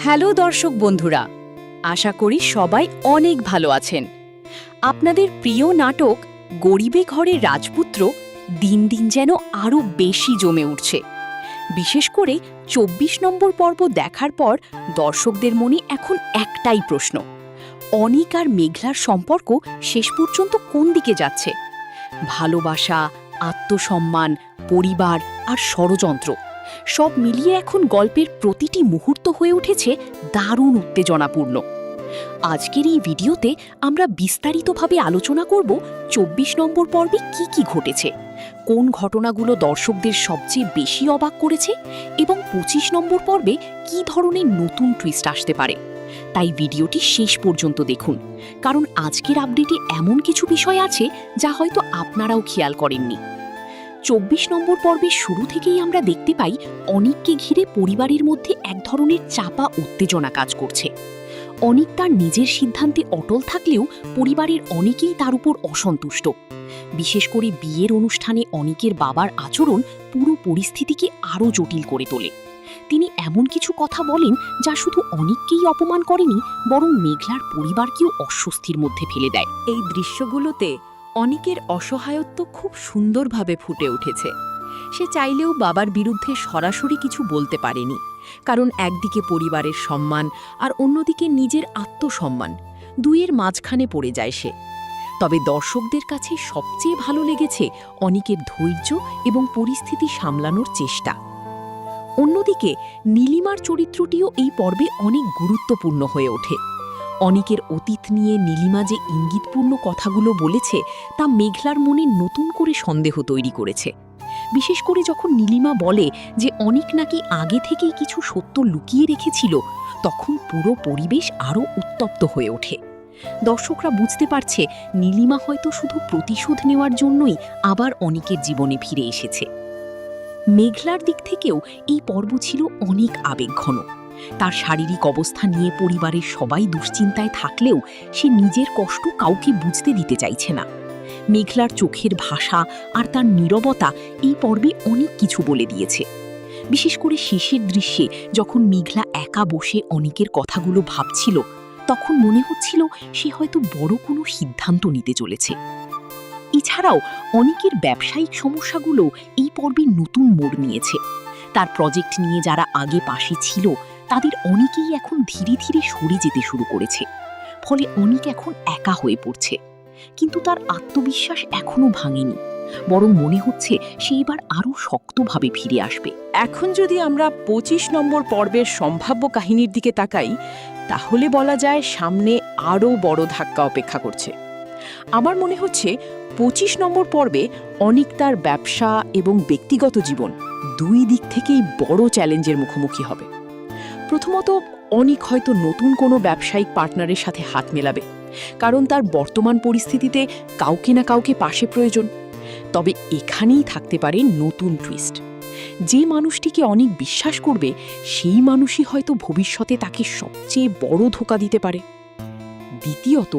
Hello দর্শক বন্ধুরা, আশা করি সবাই অনেক ভালো আছেন। আপনাদের প্রিয় নাটক গরিবে ঘরের রাজপুত্র দিন দিন যেন আরও বেশি জমে উঠছে। বিশেষ করে ২৪ নম্বর পর্ব দেখার পর দর্শকদের মনে এখন একটাই প্রশ্ন: অনিক আর মেঘলার সম্পর্ক শেষ পর্যন্ত কোন দিকে যাচ্ছে? ভালোবাসা, আত্মসম্মান, পরিবার আর ষড়যন্ত্র সব মিলিয়ে এখন গল্পের প্রতিটি মুহূর্ত হয়ে উঠেছে দারুণ উত্তেজনাপূর্ণ। আজকের এই ভিডিওতে আমরা বিস্তারিতভাবে আলোচনা করব ২৪ নম্বর পর্বে কি ঘটেছে, কোন ঘটনাগুলো দর্শকদের সবচেয়ে বেশি অবাক করেছে এবং ২৫ নম্বর পর্বে কী ধরনের নতুন টুইস্ট আসতে পারে। তাই ভিডিওটি শেষ পর্যন্ত দেখুন, কারণ আজকের আপডেটে এমন কিছু বিষয় আছে যা হয়তো আপনারাও খেয়াল করেননি। ২৪ নম্বর পর্বের শুরু থেকেই আমরা দেখতে পাই অনিককে ঘিরে পরিবারের মধ্যে এক ধরনের চাপা উত্তেজনা কাজ করছে। অনিক তার নিজের সিদ্ধান্তে অটল থাকলেও পরিবারের অনেকেই তার উপর অসন্তুষ্ট। বিশেষ করে বিয়ের অনুষ্ঠানে অনিকের বাবার আচরণ পুরো পরিস্থিতিকে আরও জটিল করে তোলে। তিনি এমন কিছু কথা বলেন যা শুধু অনিককেই অপমান করেনি, বরং মেঘলার পরিবারকেও অস্বস্তির মধ্যে ফেলে দেয়। এই দৃশ্যগুলোতে অনিকের অসহায়ত্ব খুব সুন্দরভাবে ফুটে উঠেছে। সে চাইলেও বাবার বিরুদ্ধে সরাসরি কিছু বলতে পারেনি, কারণ একদিকে পরিবারের সম্মান আর অন্যদিকে নিজের আত্মসম্মান, দুইয়ের মাঝখানে পড়ে যায় সে। তবে দর্শকদের কাছে সবচেয়ে ভালো লেগেছে অনিকের ধৈর্য এবং পরিস্থিতি সামলানোর চেষ্টা। অন্যদিকে নীলিমার চরিত্রটিও এই পর্বে অনেক গুরুত্বপূর্ণ হয়ে ওঠে। অনিকের অতীত নিয়ে নীলিমা যে ইঙ্গিতপূর্ণ কথাগুলো বলেছে তা মেঘলার মনে নতুন করে সন্দেহ তৈরি করেছে। বিশেষ করে যখন নীলিমা বলে যে অনিক নাকি আগে থেকেই কিছু সত্য লুকিয়ে রেখেছিল, তখন পুরো পরিবেশ আরও উত্তপ্ত হয়ে ওঠে। দর্শকরা বুঝতে পারছে নীলিমা হয়তো শুধু প্রতিশোধ নেওয়ার জন্যই আবার অনিকের জীবনে ফিরে এসেছে। মেঘলার দিক থেকেও এই পর্ব ছিল অনেক আবেগঘন। তার শারীরিক অবস্থা নিয়ে পরিবারের সবাই দুশ্চিন্তায় থাকলেও সে নিজের কষ্ট কাউকে বুঝতে দিতে চাইছে না। মেঘলার চোখের ভাষা আর তার নীরবতা এই পর্বে অনেক কিছু বলে দিয়েছে। বিশেষ করে শেষের দৃশ্যে যখন মেঘলা একা বসে অনিকের কথাগুলো ভাবছিল, তখন মনে হচ্ছিল সে হয়তো বড় কোনো সিদ্ধান্ত নিতে চলেছে। এছাড়াও অনিকের ব্যবসায়িক সমস্যাগুলো এই পর্বে নতুন মোড় নিয়েছে। তার প্রজেক্ট নিয়ে যারা আগে পাশে ছিল তাদের অনেকেই এখন ধীরে ধীরে সরে যেতে শুরু করেছে। ফলে অনিক এখন একা হয়ে পড়ছে, কিন্তু তার আত্মবিশ্বাস এখনো ভাঙেনি, বরং মনে হচ্ছে সে এবার আরও শক্তভাবে ফিরে আসবে। এখন যদি আমরা ২৫ নম্বর পর্বের সম্ভাব্য কাহিনীর দিকে তাকাই, তাহলে বলা যায় সামনে আরও বড় ধাক্কা অপেক্ষা করছে। আমার মনে হচ্ছে ২৫ নম্বর পর্বে অনিক তার ব্যবসা এবং ব্যক্তিগত জীবন দুই দিক থেকেই বড় চ্যালেঞ্জের মুখোমুখি হবে। প্রথমত, অনিক হয়তো নতুন কোনো ব্যবসায়িক পার্টনারের সাথে হাত মেলাবে, কারণ তার বর্তমান পরিস্থিতিতে কাউকে না কাউকে পাশে প্রয়োজন। তবে এখানেই থাকতে পারে নতুন টুইস্ট। যে মানুষটিকে অনেক বিশ্বাস করবে সেই মানুষই হয়তো ভবিষ্যতে তাকে সবচেয়ে বড় ধোঁকা দিতে পারে। দ্বিতীয়ত,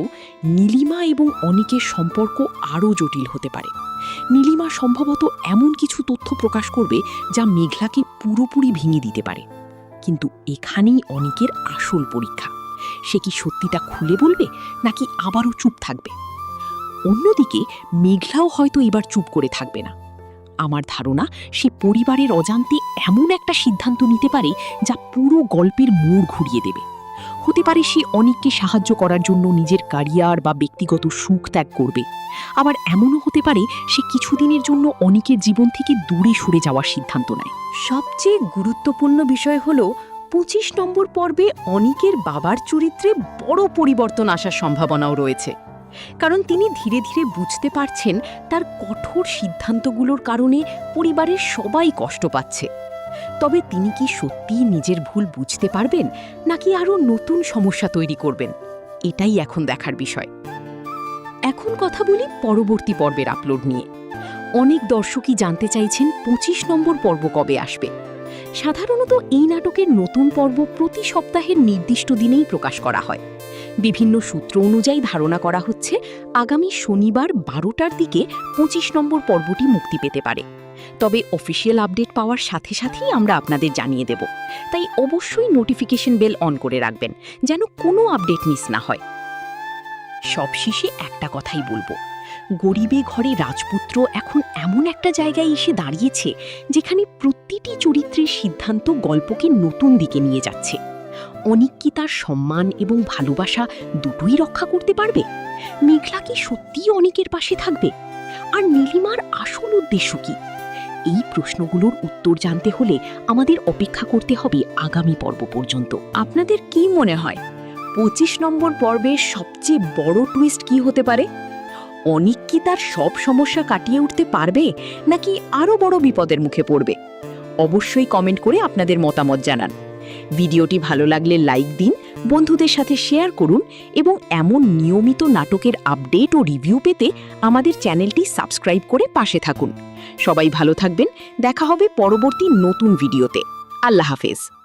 নীলিমা এবং অনিকের সম্পর্ক আরও জটিল হতে পারে। নীলিমা সম্ভবত এমন কিছু তথ্য প্রকাশ করবে যা মেঘলাকে পুরোপুরি ভেঙে দিতে পারে। কিন্তু এখানেই অনিকের আসল পরীক্ষা। সে কি সত্যিটা খুলে বলবে নাকি আবারও চুপ থাকবে? অন্যদিকে মেঘলাও হয়তো এবার চুপ করে থাকবে না। আমার ধারণা সে পরিবারের অজান্তে এমন একটা সিদ্ধান্ত নিতে পারে যা পুরো গল্পের মোড় ঘুরিয়ে দেবে। হতে পারে সে অনিককে সাহায্য করার জন্য নিজের ক্যারিয়ার বা ব্যক্তিগত সুখ ত্যাগ করবে। আবার এমনও হতে পারে সে কিছুদিনের জন্য অনিকের জীবন থেকে দূরে সরে যাওয়ার সিদ্ধান্ত নেয়। সবচেয়ে গুরুত্বপূর্ণ বিষয় হল ২৫ নম্বর পর্বে অনিকের বাবার চরিত্রে বড় পরিবর্তন আসার সম্ভাবনাও রয়েছে, কারণ তিনি ধীরে ধীরে বুঝতে পারছেন তার কঠোর সিদ্ধান্তগুলোর কারণে পরিবারের সবাই কষ্ট পাচ্ছে। তবে তিনি কি সত্যিই নিজের ভুল বুঝতে পারবেন নাকি আরও নতুন সমস্যা তৈরি করবেন, এটাই এখন দেখার বিষয়। এখন কথা বলি পরবর্তী পর্বের আপলোড নিয়ে। অনেক দর্শকই জানতে চাইছেন ২৫ নম্বর পর্ব কবে আসবে। সাধারণত এই নাটকের নতুন পর্ব প্রতি সপ্তাহের নির্দিষ্ট দিনেই প্রকাশ করা হয়। বিভিন্ন সূত্র অনুযায়ী ধারণা করা হচ্ছে আগামী শনিবার ১২টার দিকে ২৫ নম্বর পর্বটি মুক্তি পেতে পারে। তবে অফিসিয়াল আপডেট পাওয়ার সাথে সাথেই আমরা আপনাদের জানিয়ে দেব, তাই অবশ্যই নোটিফিকেশন বেল অন করে রাখবেন যেন কোনো আপডেট মিস না হয়। সবশেষে একটা কথাই বলবো, গরিবে ঘরে রাজপুত্র এখন এমন একটা জায়গায় এসে দাঁড়িয়েছে যেখানে প্রতিটি চরিত্রের সিদ্ধান্ত গল্পকে নতুন দিকে নিয়ে যাচ্ছে। অনিক কি তার সম্মান এবং ভালোবাসা দুটোই রক্ষা করতে পারবে? মেঘলা কি সত্যিই অনিকের পাশে থাকবে? আর নীলিমার আসল উদ্দেশ্য কি? এই প্রশ্নগুলোর উত্তর জানতে হলে আমাদের অপেক্ষা করতে হবে আগামী পর্ব পর্যন্ত। আপনাদের কি মনে হয় 25 নম্বর পর্বের সবচেয়ে বড় টুইস্ট কি হতে পারে? অনিক কি তার সব সমস্যা কাটিয়ে উঠতে পারবে, নাকি আরও বড় বিপদের মুখে পড়বে? অবশ্যই কমেন্ট করে আপনাদের মতামত জানান। ভিডিওটি ভালো লাগলে লাইক দিন, বন্ধুদের সাথে শেয়ার করুন এবং এমন নিয়মিত নাটকের আপডেট ও রিভিউ পেতে আমাদের চ্যানেলটি সাবস্ক্রাইব করে পাশে থাকুন। সবাই ভালো থাকবেন, দেখা হবে পরবর্তী নতুন ভিডিওতে। আল্লাহ হাফেজ।